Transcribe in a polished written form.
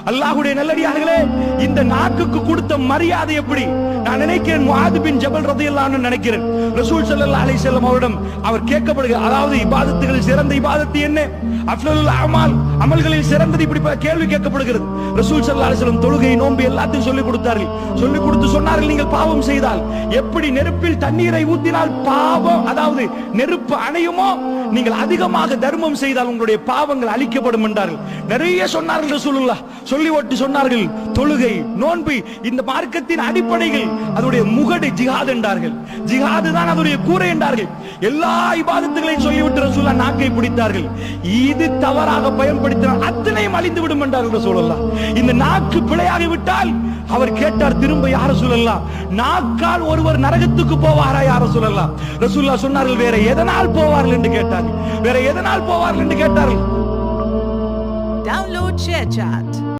அல்லாஹ்வுடைய நல்லடியார்களே, இந்த நாக்குக்கு கொடுத்த மரியாதை எப்படி? நான் நினைக்கிறேன் முஆத் பின் ஜபல் ரலியல்லாஹு அன்ஹு நினைக்கிறேன் ரசூல் ஸல்லல்லாஹு அலைஹி வஸல்லம் அவரிடம் அவர் கேட்கப்படுகிறார், அதாவது இபாதத்துகளில் சிறந்த இபாதத்து என்ன, அஃலலுல் அமால் அமல்களில் சிறந்தது, இப்படி கேள்வி கேட்கப்படுகிறது. ரசூல் ஸல்லல்லாஹு அலைஹி வஸல்லம் தொழுகை நோன்பு எல்லாத்தையும் சொல்லிக் கொடுத்தார்கள். சொல்லிக் கொடுத்து சொன்னார்கள், நீங்கள் பாவம் செய்தால் எப்படி நெருப்பில் தண்ணீரை ஊற்றினால் பாவம், அதாவது நெருப்பு அணையுமோ, நீங்கள் அதிகமாக தர்மம் செய்தால் உங்களுடைய பாவங்கள் அழிக்கப்படும் என்றார்கள். நிறைய சொன்னார்கள் ரசூலுல்லாஹ். சொல்லி ஒட்டி சொன்னார்கள், தொழுகை நோன்பு இந்த மார்க்கத்தின் அடிப்படைகள், அதனுடைய முகடு ஜிஹாத் என்றார்கள். ஜிஹாது தான் அதனுடைய கூரை என்றார்கள். எல்லா இபாதத்துகளையும் சொல்லிவிட்டு ரசூலுல்லாஹ் நாக்கை பிடித்தார்கள். இது தவறாக பயன்படுத்தினால் அத்தனையும் அழிந்து விடும் என்றார்கள் ரசூலுல்லாஹ். இந்த நாக்கு பிழையாகி விட்டால் அவர் கேட்டார் திரும்ப, யார் ரசூலுல்லாஹ், நாக்கால் ஒருவர் நரகத்துக்கு போவாரா யார் ரசூலுல்லாஹ்? ரசூலுல்லாஹ் சொன்னார்கள், வேற எதனால் போவார்கள் என்று கேட்டார்கள். வேற எதனால் போவார்கள் என்று கேட்டார்கள். Download ShareChat.